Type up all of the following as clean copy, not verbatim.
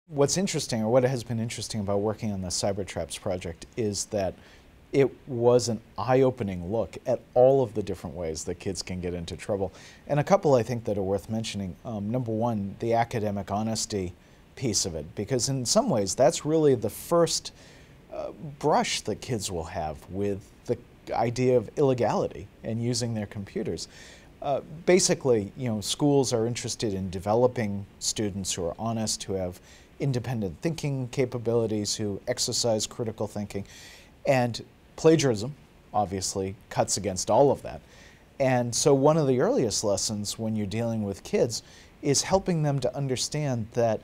What's interesting, or what has been interesting about working on the Cyber Traps project, is that it was an eye-opening look at all of the different ways that kids can get into trouble. And a couple I think that are worth mentioning. Number one, the academic honesty piece of it, because in some ways that's really the first brush that kids will have with the idea of illegality and using their computers. Basically, schools are interested in developing students who are honest, who have independent thinking capabilities, who exercise critical thinking. And plagiarism, obviously, cuts against all of that. And so one of the earliest lessons when you're dealing with kids is helping them to understand that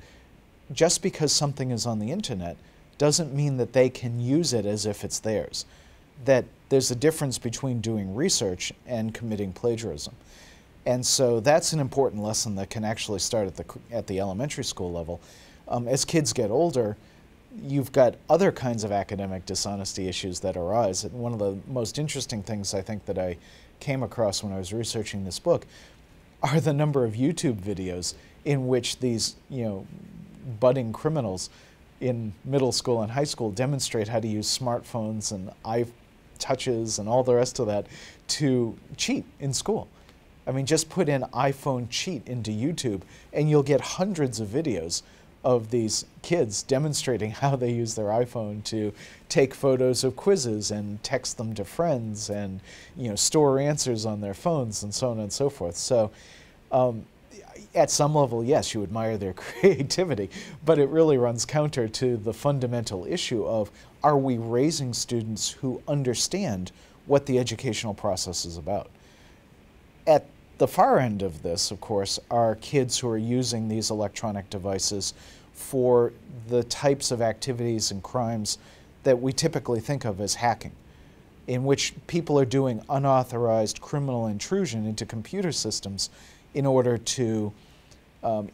just because something is on the internet doesn't mean that they can use it as if it's theirs. That there's a difference between doing research and committing plagiarism. And so that's an important lesson that can actually start at the elementary school level. As kids get older, you've got other kinds of academic dishonesty issues that arise. And one of the most interesting things I think that I came across when I was researching this book are the number of YouTube videos in which these, budding criminals in middle school and high school demonstrate how to use smartphones and iTouches and all the rest of that to cheat in school. I mean, just put in iPhone cheat into YouTube and you'll get hundreds of videos of these kids demonstrating how they use their iPhone to take photos of quizzes and text them to friends and store answers on their phones and so on and so forth. So at some level, yes, you admire their creativity, but it really runs counter to the fundamental issue of, are we raising students who understand what the educational process is about? At the far end of this, of course, are kids who are using these electronic devices for the types of activities and crimes that we typically think of as hacking, in which people are doing unauthorized criminal intrusion into computer systems in order to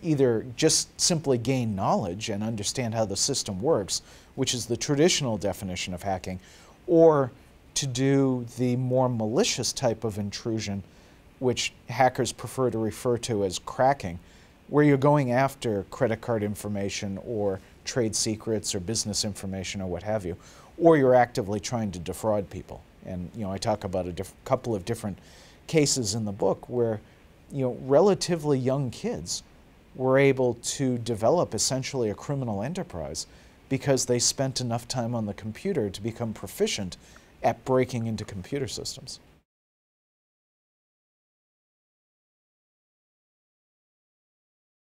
either just simply gain knowledge and understand how the system works, which is the traditional definition of hacking, or to do the more malicious type of intrusion, which hackers prefer to refer to as cracking, where you're going after credit card information or trade secrets or business information or what have you, or you're actively trying to defraud people. And I talk about a couple of different cases in the book where relatively young kids were able to develop essentially a criminal enterprise because they spent enough time on the computer to become proficient at breaking into computer systems.